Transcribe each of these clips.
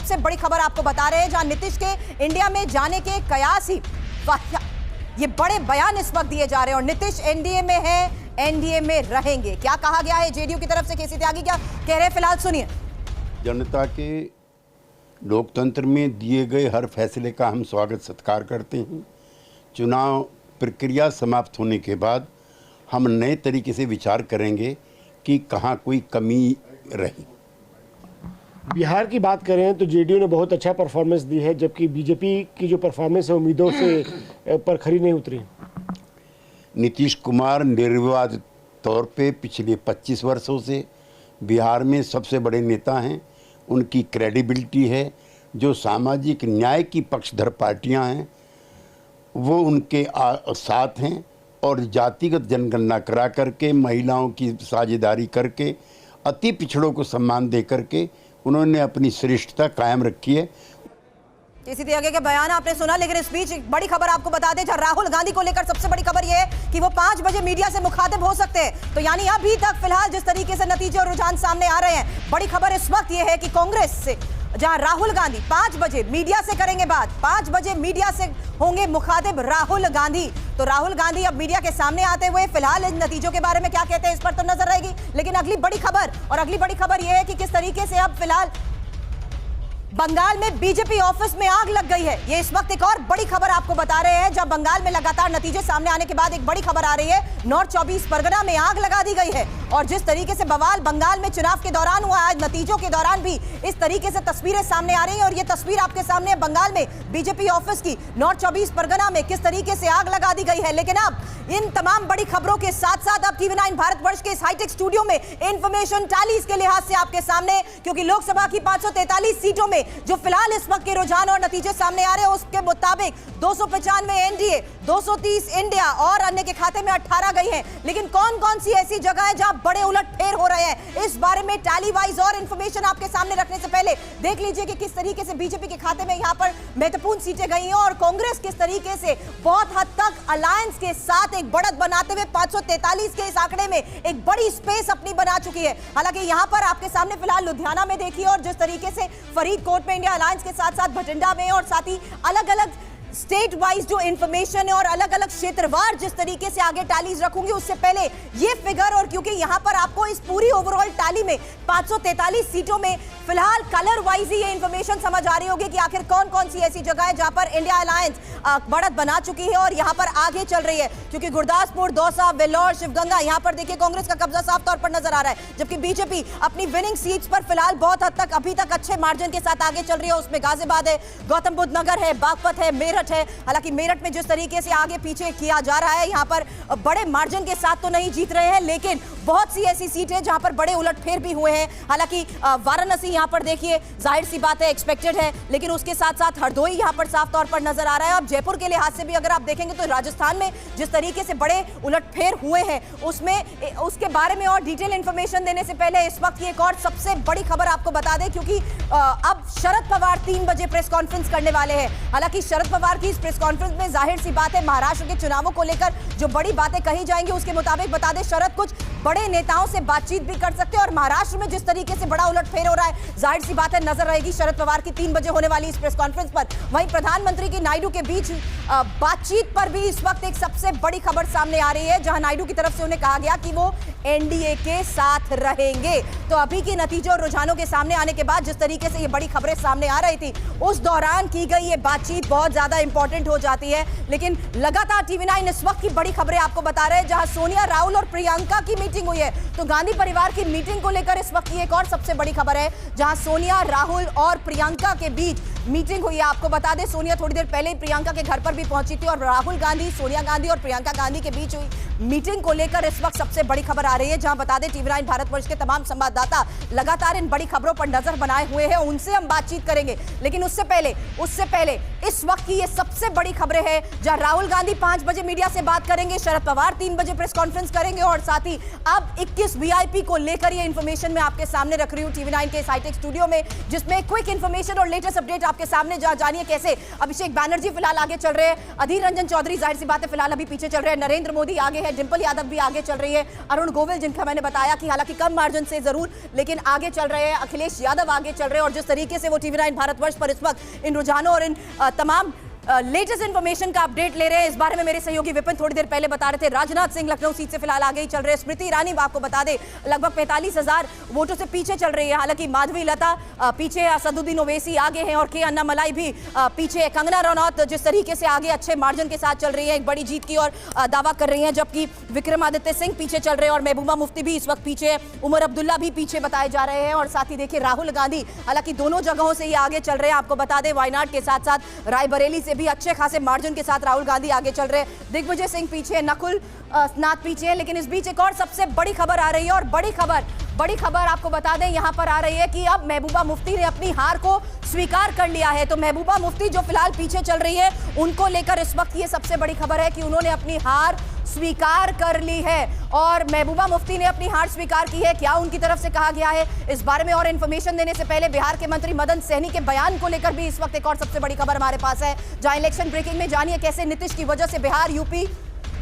सबसे बड़ी खबर आपको बता रहे हैं, जहां नीतीश के इंडिया में जाने के कयास ही, ये बड़े बयान इस वक्त दिए जा रहे हैं। और नीतीश एनडीए में है, एनडीए में रहेंगे, क्या कहा गया है जेडीयू की तरफ से? केसी त्यागी क्या कह रहे हैं, फिलहाल सुनिए। जनता के लोकतंत्र में दिए गए हर फैसले का हम स्वागत सत्कार करते हैं। चुनाव प्रक्रिया समाप्त होने के बाद हम नए तरीके से विचार करेंगे कि कहाँ कोई कमी रही। बिहार की बात करें तो जेडीयू ने बहुत अच्छा परफॉर्मेंस दी है, जबकि बीजेपी की जो परफॉर्मेंस है उम्मीदों से पर खरी नहीं उतरी। नीतीश कुमार निर्विवाद तौर पे पिछले 25 वर्षों से बिहार में सबसे बड़े नेता हैं। उनकी क्रेडिबिलिटी है। जो सामाजिक न्याय की पक्षधर पार्टियां हैं वो उनके साथ हैं, और जातिगत जनगणना करा करके, महिलाओं की साझेदारी करके, अति पिछड़ों को सम्मान दे करके उन्होंने अपनी श्रेष्ठता कायम रखी है। केसी त्यागी का बयान आपने सुना, लेकिन इस बीच एक बड़ी खबर आपको बता दें, जहां राहुल गांधी को लेकर सबसे बड़ी खबर यह है कि वो 5 बजे मीडिया से मुखातिब हो सकते हैं। तो यानी अभी तक फिलहाल जिस तरीके से नतीजे और रुझान सामने आ रहे हैं, बड़ी खबर इस वक्त यह है कि कांग्रेस से जहां राहुल गांधी 5 बजे मीडिया से करेंगे बात, 5 बजे मीडिया से होंगे मुखातिब राहुल गांधी। तो राहुल गांधी अब मीडिया के सामने आते हुए फिलहाल इन नतीजों के बारे में क्या कहते हैं इस पर तो नजर रहेगी। लेकिन अगली बड़ी खबर यह है कि किस तरीके से अब फिलहाल बंगाल में बीजेपी ऑफिस में आग लग गई है। ये इस वक्त एक और बड़ी खबर आपको बता रहे हैं, जब बंगाल में लगातार नतीजे सामने आने के बाद एक बड़ी खबर आ रही है, नॉर्थ 24 परगना में आग लगा दी गई है। और जिस तरीके से बवाल बंगाल में चुनाव के दौरान हुआ, आज नतीजों के दौरान भी इस तरीके से तस्वीरें सामने आ रही हैं। और ये तस्वीर आपके सामने है बंगाल में बीजेपी ऑफिस की, नॉर्थ 24 परगना में किस तरीके से आग लगा दी गई है। लेकिन अब इन तमाम बड़ी खबरों के साथ साथ अब टीवी 9 भारतवर्ष के इस हाईटेक स्टूडियो में इंफॉर्मेशन टैलीज के लिहाज से आपके सामने, क्योंकि लोकसभा की 543 सीटों में जो फिलहाल इस वक्त के रुझान और नतीजे सामने आ रहे हैं, उसके मुताबिक 295 एनडीए, 230 इंडिया और अन्य के खाते में 18 गई है। लेकिन कौन कौन सी ऐसी जगह है जहां बड़े उलटफेर हो रहे हैं, इस बारे में टैली वाइज और इंफॉर्मेशन आपके सामने रखने से पहले देख लीजिए कि किस तरीके से बीजेपी के खाते में यहां पर महत्वपूर्ण सीटें गई हैं, और कांग्रेस किस तरीके से बहुत हद तक अलायंस के साथ एक बढ़त बनाते हुए 543 के इस आंकड़े में एक बड़ी स्पेस अपनी बना चुकी है। हालांकि यहां पर आपके सामने फिलहाल लुधियाना में देखिए, और जिस तरीके से फरीदकोट में इंडिया अलायंस के साथ साथ भटिंडा में, और साथ ही अलग अलग स्टेट वाइज जो इंफॉर्मेशन है और अलग अलग क्षेत्रवार जिस तरीके से आगे टैलीज रखूंगी, उससे पहले ये फिगर, और क्योंकि यहां पर आपको इस पूरी ओवरऑल टैली में 543 सीटों में फिलहाल कलर वाइज ही ये इंफॉर्मेशन समझ आ रही होगी कि आखिर कौन कौन सी ऐसी जगह है जहां पर इंडिया अलायंस बढ़त बना चुकी है और यहां पर आगे चल रही है। क्योंकि गुरदासपुर, दौसा, वेल्लोर, शिवगंगा, यहां पर देखिए कांग्रेस का कब्जा साफ तौर पर नजर आ रहा है, जबकि बीजेपी अपनी विनिंग सीट्स पर फिलहाल बहुत हद तक अभी तक अच्छे मार्जिन के साथ आगे चल रही है। उसमें गाजियाबाद है, गौतम बुद्ध नगर है, बागपत है, मेरठ है। हालांकि मेरठ में जिस तरीके से आगे पीछे किया जा रहा है, यहां पर बड़े मार्जिन के साथ तो नहीं जीत रहे हैं, लेकिन बहुत सी ऐसी सीटें जहां पर बड़े उलटफेर भी हुए हैं। हालांकि वाराणसी यहां पर देखिए जाहिर सी बात है एक्सपेक्टेड है, लेकिन उसके साथ साथ हरदोई यहां पर साफ तौर पर नजर आ रहा है। अब जयपुर के लिहाज से भी अगर आप देखेंगे तो राजस्थान में जिस तरीके से बड़े उलटफेर हुए हैं, उसमें उसके बारे में और डिटेल इंफॉर्मेशन देने से पहले इस वक्त की एक और सबसे बड़ी खबर आपको बता दें, क्योंकि अब शरद पवार 3 बजे प्रेस कॉन्फ्रेंस करने वाले हैं। हालांकि शरद पवार की इस प्रेस कॉन्फ्रेंस में जाहिर सी बात है महाराष्ट्र के चुनावों को लेकर जो बड़ी बातें कही जाएंगी, उसके मुताबिक बता दें शरद कुछ बड़े नेताओं से बातचीत भी कर सकते हैं। और महाराष्ट्र में जिस तरीके से बड़ा उलटफेर हो रहा है, जाहिर सी बात है नजर रहेगी शरद पवार की 3 बजे होने वाली इस प्रेस कॉन्फ्रेंस पर। वहीं प्रधानमंत्री की नायडू के बीच बातचीत पर भी इस वक्त एक सबसे बड़ी खबर सामने आ रही है, जहां नायडू की तरफ से उन्हें कहा गया कि वो एनडीए के साथ रहेंगे। तो अभी के नतीजों और रुझानों के सामने आने के बाद जिस तरीके से ये बड़ी खबरें सामने आ रही थी, उस दौरान की गई ये बातचीत बहुत ज्यादा इंपॉर्टेंट हो जाती है। लेकिन लगातार टीवी 9 इस वक्त की बड़ी खबरें आपको बता रहे हैं, जहां सोनिया, राहुल और प्रियंका की मीटिंग हुई है। तो गांधी परिवार की मीटिंग को लेकर इस वक्त की एक और सबसे बड़ी खबर है, जहां सोनिया, राहुल और प्रियंका के बीच मीटिंग हुई है। आपको बता दें सोनिया थोड़ी देर पहले प्रियंका के घर पर भी पहुंची थी, और राहुल गांधी, सोनिया गांधी और प्रियंका गांधी के बीच हुई मीटिंग को लेकर इस वक्त सबसे बड़ी खबर आ रही है। जहां बता दें टीवी 9 भारतवर्ष के तमाम संवाददाता लगातार इन बड़ी खबरों पर नजर बनाए हुए हैं, उनसे हम बातचीत करेंगे। लेकिन उससे पहले इस वक्त की ये सबसे बड़ी खबरें हैं, जहां राहुल गांधी 5 बजे मीडिया से बात करेंगे, शरद पवार 3 बजे प्रेस कॉन्फ्रेंस करेंगे, और साथ ही अब 21 वीआईपी को लेकर ये इंफॉर्मेशन मैं आपके सामने रख रही हूं टीवी 9 के हाईटेक स्टूडियो में, जिसमें क्विक इंफॉर्मेशन और लेटेस्ट अपडेट आपके सामने जानिए कैसे अभिषेक बैनर्जी फिलहाल आगे चल रहे हैं, अधीर रंजन चौधरी जाहिर सी बात है फिलहाल अभी पीछे चल रहे हैं, नरेंद्र मोदी आगे है, डिंपल यादव भी आगे चल रही है, अरुण गोविल जिनका मैंने बताया कि हालांकि कम मार्जिन से जरूर लेकिन आगे चल रहे हैं, अखिलेश यादव आगे चल रहे हैं। और जिस तरीके से वो TV9 भारतवर्ष पर इस वक्त इन रुझानों और इन तमाम लेटेस्ट इंफॉर्मेशन का अपडेट ले रहे हैं, इस बारे में मेरे सहयोगी विपिन थोड़ी देर पहले बता रहे थे। राजनाथ सिंह लखनऊ सीट से फिलहाल आगे ही चल रहे हैं, स्मृति ईरानी आपको बता दें लगभग 45,000 वोटों से पीछे चल रही है, हालांकि माधवी लता पीछे, असदुद्दीन ओवैसी आगे हैं और के अन्नामलाई भी पीछे। कंगना रनौत जिस तरीके से आगे अच्छे मार्जिन के साथ चल रही है, एक बड़ी जीत की और दावा कर रही है, जबकि विक्रमादित्य सिंह पीछे चल रहे हैं और महबूबा मुफ्ती भी इस वक्त पीछे है, उमर अब्दुल्ला भी पीछे बताए जा रहे हैं। और साथ ही देखिए राहुल गांधी हालांकि दोनों जगहों से ये आगे चल रहे हैं, आपको बता दें वायनाड के साथ साथ रायबरेली से भी अच्छे खासे मार्जिन के साथ राहुल गांधी आगे चल रहे हैं, दिग्विजय सिंह पीछे, नकुल नाथ पीछे है। लेकिन इस बीच एक और सबसे बड़ी खबर आ रही है और बड़ी खबर आपको बता दें यहां पर आ रही है कि अब महबूबा मुफ्ती ने अपनी हार को स्वीकार कर लिया है। तो महबूबा मुफ्ती जो फिलहाल पीछे चल रही है उनको लेकर इस वक्त ये सबसे बड़ी खबर है कि उन्होंने अपनी हार स्वीकार कर ली है और महबूबा मुफ्ती ने अपनी हार स्वीकार की है। क्या उनकी तरफ से कहा गया है, इस बारे में और इन्फॉर्मेशन देने से पहले बिहार के मंत्री मदन सहनी के बयान को लेकर भी इस वक्त एक और सबसे बड़ी खबर हमारे पास है, जहां इलेक्शन ब्रेकिंग में जानिए कैसे नीतीश की वजह से बिहार यूपी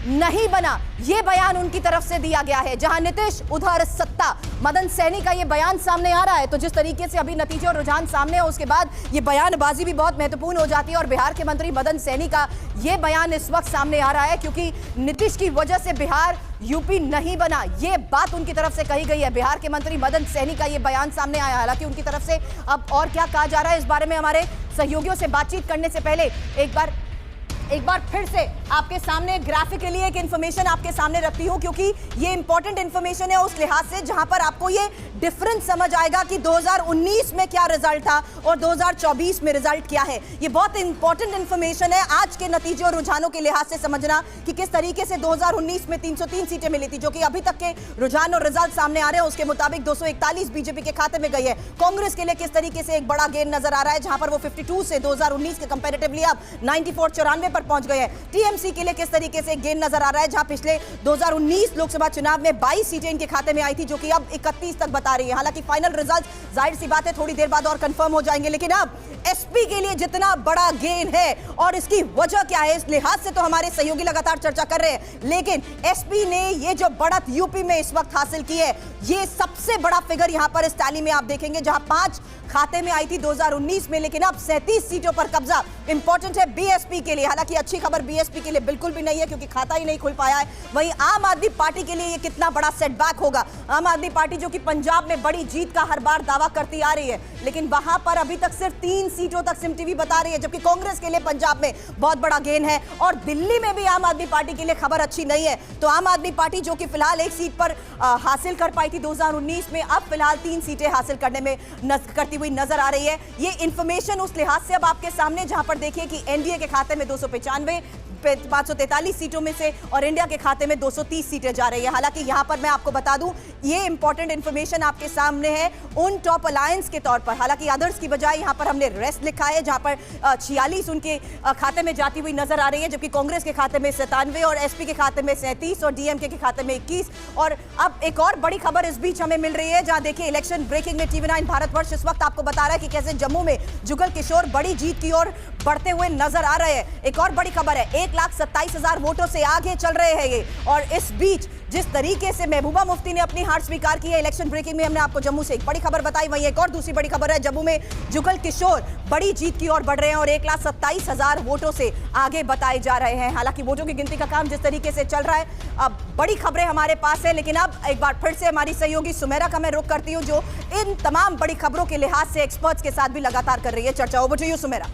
नहीं बना, ये बयान उनकी तरफ से दिया गया है। जहां नीतीश उधर सत्ता, मदन सहनी का ये बयान सामने आ रहा है। तो जिस तरीके से अभी नतीजे और रुझान सामने है उसके बाद ये बयानबाजी भी बहुत महत्वपूर्ण हो जाती है और बिहार के मंत्री मदन सहनी का ये बयान इस वक्त सामने आ रहा है क्योंकि नीतीश की वजह से बिहार यूपी नहीं बना, ये बात उनकी तरफ से कही गई है। बिहार के मंत्री मदन सहनी का ये बयान सामने आया, हालांकि उनकी तरफ से अब और क्या कहा जा रहा है इस बारे में हमारे सहयोगियों से बातचीत करने से पहले एक बार फिर से आपके सामने ग्राफिकली एक इंफॉर्मेशन आपके सामने रखती हूं क्योंकि ये इंपॉर्टेंट इंफॉर्मेशन है उस लिहाज से जहां पर आपको ये डिफरेंस समझ आएगा कि 2019 में क्या रिजल्ट था और 2024 में रिजल्ट क्या है। ये बहुत इंपॉर्टेंट इंफॉर्मेशन है आज के नतीजे और रुझानों के लिहाज से समझना कि किस तरीके से 2019 में 303 सीटें मिली थी, जो कि अभी तक के रुझान और रिजल्ट सामने आ रहे हैं उसके मुताबिक 241 बीजेपी के खाते में गई है। कांग्रेस के लिए किस तरीके से एक बड़ा गेन नजर आ रहा है जहां पर वो 52 से 2019 के कंपैरेटिवली अब 94 पर पहुंच गए हैं। टीएमसी के लिए किस तरीके से गेन नजर आ रहा है जहां पिछले 2019 लोकसभा चुनाव में 22 सीटें इनके खाते में आई थी, जो कि अब 31 तक बता रही है। हालांकि फाइनल रिजल्ट जाहिर सी बात है थोड़ी देर बाद और कंफर्म हो जाएंगे, लेकिन अब एसपी के लिए जितना बड़ा गेन है और इसकी वजह क्या है इस लिहाज से तो हमारे सहयोगी लगातार चर्चा कर रहे हैं, लेकिन एसपी ने ये जो बढ़त यूपी में इस वक्त हासिल की है ये सबसे बड़ा फिगर यहां पर इस टैली में आप देखेंगे, जहां 5 खाते में आई थी 2019 में, लेकिन अब 37 सीटों पर कब्जा। इंपॉर्टेंट है बीएसपी के लिए, हालांकि अच्छी खबर बीएसपी के लिए बिल्कुल भी नहीं है क्योंकि खाता ही नहीं खुल पाया है। वहीं आम आदमी पार्टी के लिए ये कितना बड़ा सेटबैक होगा। आम आदमी पार्टी जो कि पंजाब में बड़ी जीत का हर बार दावा करती आ रही है, लेकिन वहां पर अभी तक सिर्फ 3 सीटों तक सिम टीवी बता रही है, जबकि कांग्रेस के लिए पंजाब में बहुत बड़ा गेन है और दिल्ली में भी आम आदमी पार्टी के लिए खबर अच्छी नहीं है। तो आम आदमी पार्टी जो कि फिलहाल 1 सीट पर हासिल कर पाई थी 2019 में, अब फिलहाल 3 सीटें हासिल करने में करती हुई नजर आ रही है। ये इंफॉर्मेशन उस लिहाज से अब आपके सामने जहां पर देखिए कि एनडीए के खाते में 295 543 सीटों में से और इंडिया के खाते में 230 सीटें जा रही है। हालांकि यहां पर मैं आपको बता दूं ये इंपॉर्टेंट इंफॉर्मेशन आपके सामने है उन टॉप अलायंस के तौर पर, हालांकि अदर्स की बजाय यहां पर हमने रेस्ट लिखा है जहां पर 46 उनके खाते में जाती हुई नजर आ रही है, जबकि कांग्रेस के खाते में 97 और एसपी के खाते में 37 और डीएमके के खाते में 21। और अब एक और बड़ी खबर इस बीच हमें मिल रही है जहां देखिए इलेक्शन ब्रेकिंग में TV9 भारतवर्ष इस वक्त आपको बता रहा है कि कैसे जम्मू में जुगल किशोर बड़ी जीत की ओर बढ़ते हुए नजर आ रहे हैं। एक और बड़ी खबर है 1,27,000 वोटों से आगे चल रहे हैं ये। और इस बीच जिस तरीके से महबूबा मुफ्ती ने अपनी हार स्वीकार की है इलेक्शन ब्रेकिंग में, हमने आपको जम्मू से एक बड़ी खबर बताई, वहीं एक और दूसरी बड़ी खबर है जम्मू में जुगल किशोर बड़ी जीत की ओर बढ़ रहे हैं और 1,27,000 वोटों से आगे बताए जा रहे हैं। हालांकि वोटों की गिनती का काम जिस तरीके से चल रहा है, अब बड़ी खबरें हमारे पास है, लेकिन अब एक बार फिर से हमारी सहयोगी सुमेरा का मैं रुख करती हूँ जो इन तमाम बड़ी खबरों के लिहाज से एक्सपर्ट्स के साथ भी लगातार कर रही है चर्चा। Over to you Sumera.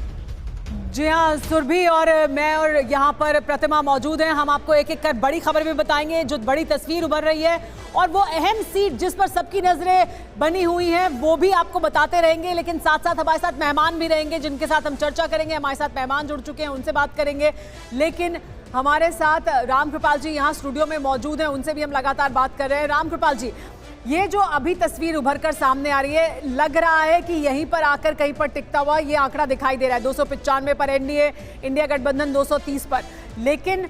जी हाँ सुरभि और मैं और यहाँ पर प्रतिमा मौजूद हैं। हम आपको एक एक कर बड़ी खबर भी बताएंगे जो बड़ी तस्वीर उभर रही है और वो अहम सीट जिस पर सबकी नजरें बनी हुई हैं वो भी आपको बताते रहेंगे, लेकिन साथ साथ हमारे साथ मेहमान भी रहेंगे जिनके साथ हम चर्चा करेंगे। हमारे साथ मेहमान जुड़ चुके हैं, उनसे बात करेंगे, लेकिन हमारे साथ रामकृपाल जी यहाँ स्टूडियो में मौजूद हैं, उनसे भी हम लगातार बात कर रहे हैं। रामकृपाल जी, ये जो अभी तस्वीर उभर कर सामने आ रही है, लग रहा है कि यहीं पर आकर कहीं पर टिकता हुआ ये आंकड़ा दिखाई दे रहा है। 295 पर एनडीए, इंडिया गठबंधन 230 पर, लेकिन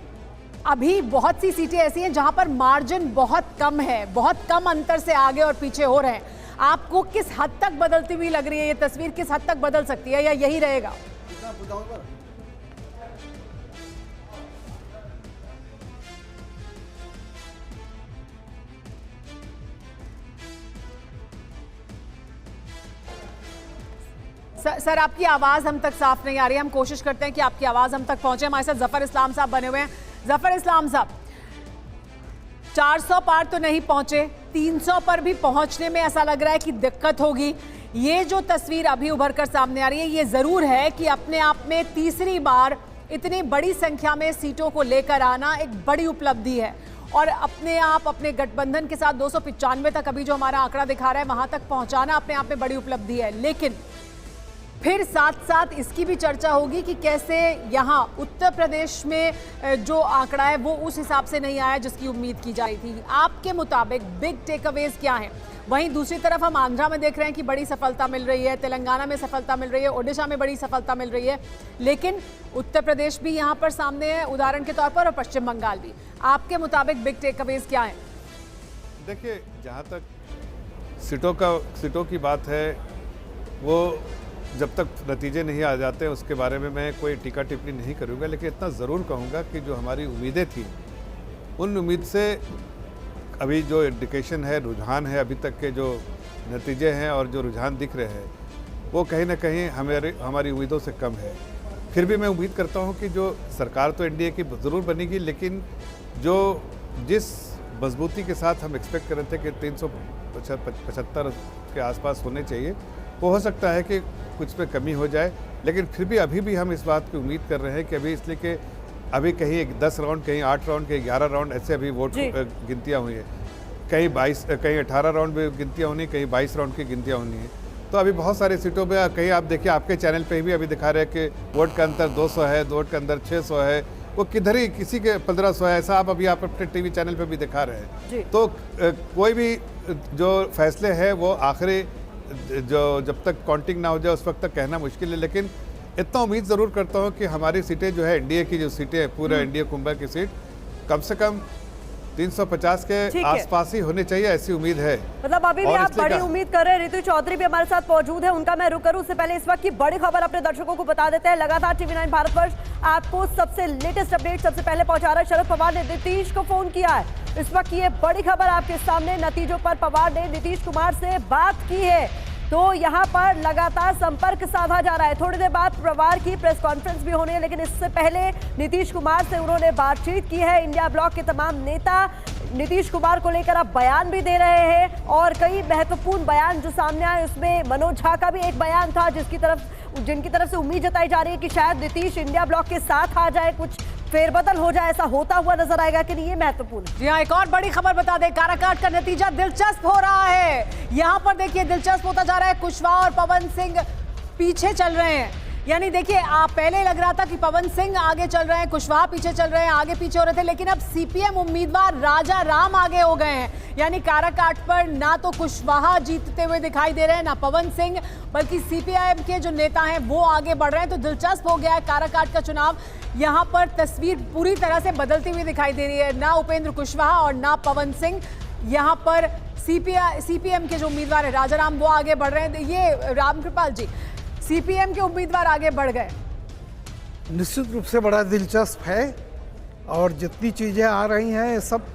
अभी बहुत सी सीटें ऐसी हैं जहां पर मार्जिन बहुत कम है, बहुत कम अंतर से आगे और पीछे हो रहे हैं। आपको किस हद तक बदलती हुई लग रही है ये तस्वीर, किस हद तक बदल सकती है या यही रहेगा? सर आपकी आवाज हम तक साफ नहीं आ रही है, हम कोशिश करते हैं कि आपकी आवाज हम तक पहुंचे। हमारे साथ जफर इस्लाम साहब बने हुए हैं। जफर इस्लाम साहब, 400 पार तो नहीं पहुंचे, 300 पर भी पहुंचने में ऐसा लग रहा है कि दिक्कत होगी। ये जो तस्वीर अभी उभर कर सामने आ रही है, ये जरूर है कि अपने आप में तीसरी बार इतनी बड़ी संख्या में सीटों को लेकर आना एक बड़ी उपलब्धि है और अपने आप अपने गठबंधन के साथ 295 तक अभी जो हमारा आंकड़ा दिखा रहा है वहां तक पहुंचाना अपने आप में बड़ी उपलब्धि है। लेकिन फिर साथ साथ इसकी भी चर्चा होगी कि कैसे यहाँ उत्तर प्रदेश में जो आंकड़ा है वो उस हिसाब से नहीं आया जिसकी उम्मीद की जा रही थी। आपके मुताबिक बिग टेकअवेज क्या हैं? वहीं दूसरी तरफ हम आंध्रा में देख रहे हैं कि बड़ी सफलता मिल रही है, तेलंगाना में सफलता मिल रही है, ओडिशा में बड़ी सफलता मिल रही है, लेकिन उत्तर प्रदेश भी यहाँ पर सामने है उदाहरण के तौर पर, और पश्चिम बंगाल भी। आपके मुताबिक बिग टेकअवेज क्या है? देखिए, जहाँ तक सीटों की बात है, वो जब तक नतीजे नहीं आ जाते उसके बारे में मैं कोई टीका टिप्पणी नहीं करूँगा, लेकिन इतना ज़रूर कहूँगा कि जो हमारी उम्मीदें थी उन उम्मीद से अभी जो इंडिकेशन है, रुझान है, अभी तक के जो नतीजे हैं और जो रुझान दिख रहे हैं वो कहीं ना कहीं हमारी उम्मीदों से कम है। फिर भी मैं उम्मीद करता हूँ कि जो सरकार तो एनडीए की ज़रूर बनेगी, लेकिन जो जिस मजबूती के साथ हम एक्सपेक्ट कर रहे थे कि 375 के आसपास होने चाहिए, वो हो सकता है कि कुछ पे कमी हो जाए, लेकिन फिर भी अभी भी हम इस बात की उम्मीद कर रहे हैं कि अभी इसलिए कि अभी कहीं 10 राउंड, कहीं 8 राउंड, कहीं 11 राउंड ऐसे अभी वोट गिनतियाँ हुई हैं, कहीं 18 राउंड में गिनतियाँ होनी, कहीं 22 राउंड की गिनतियाँ होनी है। तो अभी बहुत सारे सीटों पे कहीं आप देखिए, आपके चैनल पे भी अभी दिखा रहे हैं कि वोट का अंतर 200 है, वोट का अंतर 600 है, वो किधर ही किसी के 1500 है, ऐसा आप अभी आप अपने टीवी चैनल पे भी दिखा रहे हैं। तो कोई भी जो फैसले हैं वो आखिरी जो जब तक काउंटिंग ना हो जाए उस वक्त तक कहना मुश्किल है, लेकिन इतना उम्मीद ज़रूर करता हूँ कि हमारी सीटें जो है एनडीए की जो सीटें हैं, पूरा एनडीए कुंभा की सीट कम से कम 350 के आसपास ही होने चाहिए, ऐसी उम्मीद है। मतलब अभी भी आप बड़ी उम्मीद कर रहे हैं। ऋतु चौधरी भी हमारे साथ मौजूद है, उनका मैं रुक करूं उससे पहले इस वक्त की बड़ी खबर अपने दर्शकों को बता देते हैं। लगातार टीवी9 भारतवर्ष आपको सबसे लेटेस्ट अपडेट सबसे पहले पहुंचा रहा है। शरद पवार ने नीतीश को फोन किया है। इस वक्त ये बड़ी खबर आपके सामने, नतीजों पर पवार ने नीतीश कुमार से बात की है, तो यहाँ पर लगातार संपर्क साधा जा रहा है। थोड़ी देर बाद पवार की प्रेस कॉन्फ्रेंस भी होनी है, लेकिन इससे पहले नीतीश कुमार से उन्होंने बातचीत की है। इंडिया ब्लॉक के तमाम नेता नीतीश कुमार को लेकर अब बयान भी दे रहे हैं और कई महत्वपूर्ण बयान जो सामने आए उसमें मनोज झा का भी एक बयान था जिनकी तरफ से उम्मीद जताई जा रही है कि शायद नीतीश इंडिया ब्लॉक के साथ आ जाए, कुछ फेरबदल हो जाए, ऐसा होता हुआ नजर आएगा कि नहीं, ये महत्वपूर्ण। जी हाँ, एक और बड़ी खबर बता दें, काराकाट का नतीजा दिलचस्प हो रहा है। यहाँ पर देखिए दिलचस्प होता जा रहा है, कुशवाहा और पवन सिंह पीछे चल रहे हैं। यानी देखिए, आप पहले लग रहा था कि पवन सिंह आगे चल रहे हैं, कुशवाहा पीछे चल रहे हैं, आगे पीछे हो रहे थे, लेकिन अब सीपीएम उम्मीदवार राजा राम आगे हो गए हैं। यानी काराकाट पर ना तो कुशवाहा जीतते हुए दिखाई दे रहे हैं, ना पवन सिंह, बल्कि सीपीआईएम के जो नेता हैं वो आगे बढ़ रहे हैं। तो दिलचस्प हो गया है काराकाट का चुनाव। यहाँ पर तस्वीर पूरी तरह से बदलती हुई दिखाई दे रही है, ना उपेंद्र कुशवाहा और ना पवन सिंह। यहाँ पर सीपीएम के जो उम्मीदवार है राजा राम, वो आगे बढ़ रहे हैं। ये रामकृपाल जी, सीपीएम के उम्मीदवार आगे बढ़ गए, निश्चित रूप से बड़ा दिलचस्प है और जितनी चीज़ें आ रही हैं सब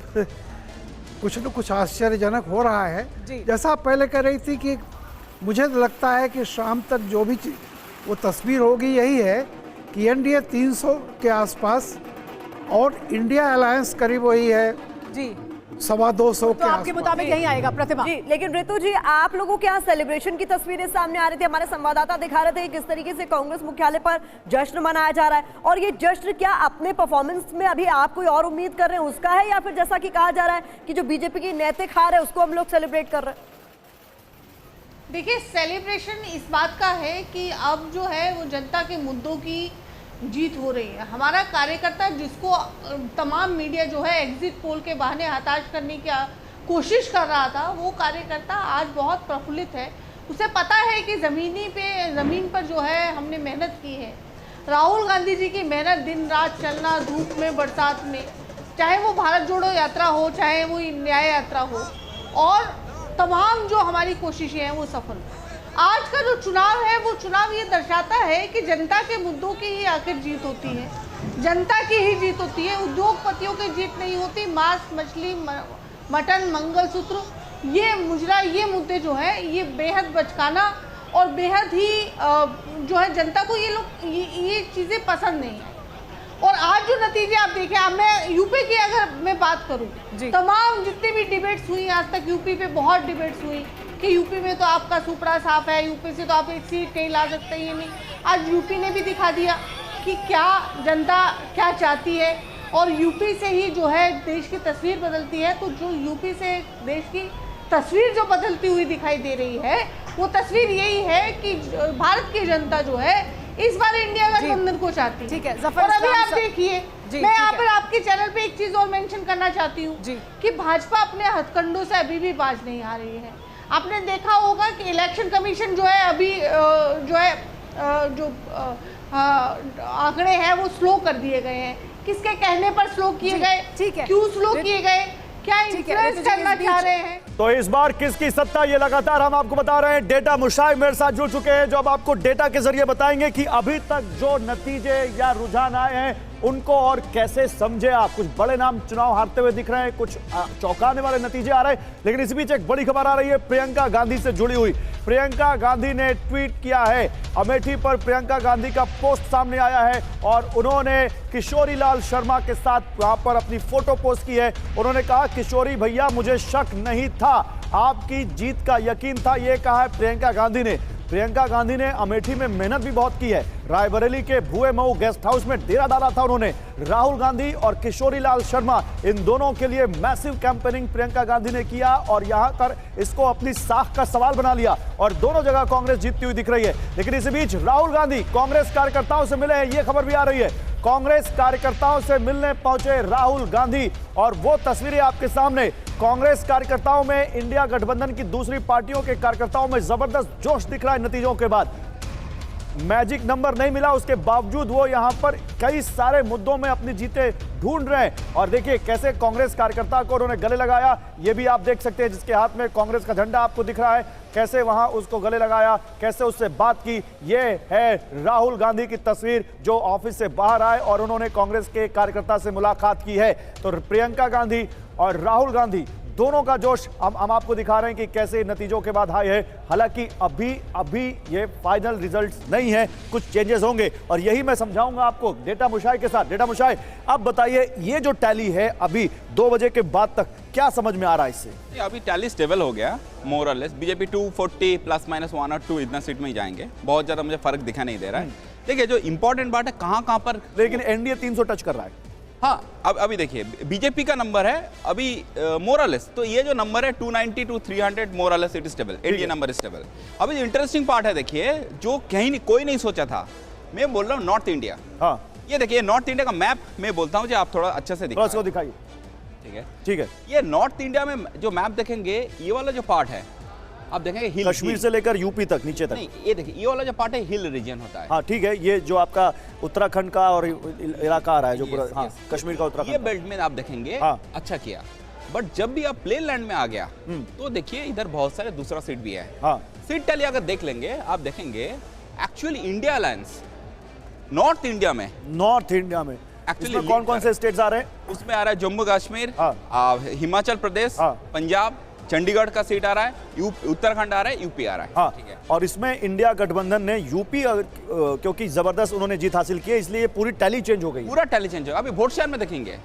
कुछ न कुछ आश्चर्यजनक हो रहा है। जैसा आप पहले कह रही थी कि मुझे लगता है कि शाम तक जो भी वो तस्वीर होगी यही है कि एनडीए 300 के आसपास और इंडिया अलायंस करीब वही है जी 225 तो आपके मुताबिक यही आएगा प्रतिमा जी। लेकिन ऋतु जी, आप लोगों के यहाँ सेलिब्रेशन की तस्वीरें सामने आ रही थी, हमारे संवाददाता दिखा रहे थे किस तरीके से कांग्रेस मुख्यालय पर जश्न मनाया जा रहा है। और ये जश्न क्या अपने परफॉर्मेंस में अभी आप कोई और उम्मीद कर रहे हैं उसका है, या फिर जैसा कि कहा जा रहा है कि जो बीजेपी की नैतिक हार है उसको हम लोग सेलिब्रेट कर रहे हैं? देखिए, सेलिब्रेशन इस बात का है कि अब जो है वो जनता के मुद्दों की जीत हो रही है। हमारा कार्यकर्ता जिसको तमाम मीडिया जो है एग्जिट पोल के बहाने हताश करने की कोशिश कर रहा था, वो कार्यकर्ता आज बहुत प्रफुल्लित है। उसे पता है कि ज़मीन पर जो है हमने मेहनत की है। राहुल गांधी जी की मेहनत, दिन रात चलना, धूप में बरसात में, चाहे वो भारत जोड़ो यात्रा हो, चाहे वो न्याय यात्रा हो, और तमाम जो हमारी कोशिशें हैं वो सफल। आज का जो चुनाव है वो चुनाव ये दर्शाता है कि जनता के मुद्दों की ही आखिर जीत होती है, जनता की ही जीत होती है, उद्योगपतियों की जीत नहीं होती। मांस, मछली, मटन, मंगलसूत्र, ये मुजरा, ये मुद्दे जो है ये बेहद बचकाना और बेहद ही जो है जनता को ये चीज़ें पसंद नहीं है। और आज जो नतीजे आप देखें, अब मैं यूपी की अगर मैं बात करूं, तमाम जितनी भी डिबेट्स हुई आज तक यूपी पे, बहुत डिबेट्स हुई कि यूपी में तो आपका सुपड़ा साफ है, यूपी से तो आप एक सीट कहीं ला सकते हैं, ये नहीं। आज यूपी ने भी दिखा दिया कि क्या जनता क्या चाहती है और यूपी से ही जो है देश की तस्वीर बदलती है। तो जो यूपी से देश की तस्वीर जो बदलती हुई दिखाई दे रही है वो तस्वीर यही है कि भारत की जनता जो है इस बार इंडिया गठबंधन को चाहती है। ठीक है, और अभी आप देखिए, मैं यहाँ पर आपके चैनल पे एक चीज और मेंशन करना चाहती हूँ कि भाजपा अपने हथकंडों से अभी भी बाज नहीं आ रही है। आपने देखा होगा कि इलेक्शन कमीशन जो है अभी जो है जो आंकड़े हैं वो स्लो कर दिए गए हैं। किसके कहने पर स्लो किए गए, क्यों स्लो किए गए, क्या इन्फ्लुएंस करना चाह रहे हैं? तो इस बार किसकी सत्ता, ये लगातार हम आपको बता रहे हैं। डेटा मुशाई मेरे साथ जुड़ चुके हैं जो अब आपको डेटा के जरिए बताएंगे कि अभी तक जो नतीजे या रुझान आए हैं उनको और कैसे समझे आप। कुछ बड़े नाम चुनाव हारते हुए दिख रहे हैं, कुछ चौंकाने वाले नतीजे आ रहे हैं, लेकिन इस बीच एक बड़ी खबर आ रही है प्रियंका गांधी से जुड़ी हुई। प्रियंका गांधी ने ट्वीट किया है, अमेठी पर प्रियंका गांधी का पोस्ट सामने आया है और उन्होंने किशोरी लाल शर्मा के साथ वहां पर अपनी फोटो पोस्ट की है। उन्होंने कहा, किशोरी भैया मुझे शक नहीं था, आपकी जीत का यकीन था, ये कहा है प्रियंका गांधी ने। प्रियंका गांधी ने अमेठी में मेहनत भी बहुत की है। रायबरेली के भुए मऊ गेस्ट हाउस में डेरा डाला था उन्होंने। राहुल गांधी और किशोरी लाल शर्मा, इन दोनों के लिए मैसिव कैंपेनिंग प्रियंका गांधी ने किया और यहां पर इसको अपनी साख का सवाल बना लिया और दोनों जगह कांग्रेस जीतती हुई दिख रही है। लेकिन इसी बीच राहुल गांधी कांग्रेस कार्यकर्ताओं से मिले हैं, ये खबर भी आ रही है। कांग्रेस कार्यकर्ताओं से मिलने पहुंचे राहुल गांधी और वो तस्वीरें आपके सामने। कांग्रेस कार्यकर्ताओं में, इंडिया गठबंधन की दूसरी पार्टियों के कार्यकर्ताओं में जबरदस्त जोश दिख रहा है नतीजों के बाद। मैजिक नंबर नहीं मिला, उसके बावजूद वो यहां पर कई सारे मुद्दों में अपनी जीतें ढूंढ रहे हैं। और देखिए कैसे कांग्रेस कार्यकर्ता को उन्होंने गले लगाया, ये भी आप देख सकते हैं, जिसके हाथ में कांग्रेस का झंडा आपको दिख रहा है, कैसे वहां उसको गले लगाया, कैसे उससे बात की। ये है राहुल गांधी की तस्वीर जो ऑफिस से बाहर आए और उन्होंने कांग्रेस के कार्यकर्ता से मुलाकात की है। तो प्रियंका गांधी और राहुल गांधी दोनों का जोश हम आपको दिखा रहे हैं कि कैसे नतीजों के बाद हाई है। हालांकि अभी ये फाइनल रिजल्ट्स नहीं है, कुछ चेंजेस होंगे और यही मैं समझाऊंगा आपको डेटा मुशाई के साथ। डेटा मुशाई, अब बताइए ये जो टैली है अभी 2 बजे के बाद तक क्या समझ में आ रहा है इससे? अभी टैली स्टेबल हो गया मोर और लेस। बीजेपी 240 प्लस माइनस 1 और 2 इतना सीट में ही जाएंगे, बहुत ज्यादा मुझे फर्क दिखा नहीं दे रहा है। देखिए जो इंपॉर्टेंट बात है कहां पर, लेकिन एनडीए 300 टच कर रहा है। हाँ, अभी देखिए बीजेपी का नंबर है अभी मोरलेस, तो ये जो नंबर है 290 to 300 more or less it stable, NDA number stable. अभी इंटरेस्टिंग पार्ट है, देखिए जो कहीं कोई नहीं सोचा था, मैं बोल रहा हूँ नॉर्थ इंडिया। हाँ, ये देखिए नॉर्थ इंडिया का मैप मैं बोलता हूँ, आप थोड़ा अच्छे से दिखाइए। ठीक है, ये नॉर्थ इंडिया में जो मैप देखेंगे, ये वाला जो पार्ट है आप देखेंगे हिल, कश्मीर से लेकर यूपी तक, नीचे तक। नहीं, ये देखिए ये वाला जो पार्ट है हिल रीजन होता है। हाँ ठीक है, ये जो आपका उत्तराखंड का और इलाका आ रहा है जो पूरा, हाँ, कश्मीर का उत्तराखंड, ये बेल्ट में आप देखेंगे। हाँ, अच्छा किया। बट जब भी आप प्लेन लैंड में आ गया तो देखिए इधर बहुत सारे दूसरा सीट भी है। हाँ, सीट टैली अगर देख लेंगे आप देखेंगे actually India alliance north India में एक्चुअली कौन कौन से स्टेट्स आ रहे हैं? उसमें आ रहा है जम्मू कश्मीर, हिमाचल प्रदेश, पंजाब, चंडीगढ़ का सीट आ रहा है, उत्तराखंड आ रहा है, यूपी आ रहा है। हाँ, ठीक है। और इसमें इंडिया गठबंधन ने यूपी क्योंकि जबरदस्त उन्होंने जीत हासिल की है, इसलिए पूरी टैली चेंज हो गई। पूरा टैली चेंज हो। अभी वोट शेयर में देखेंगे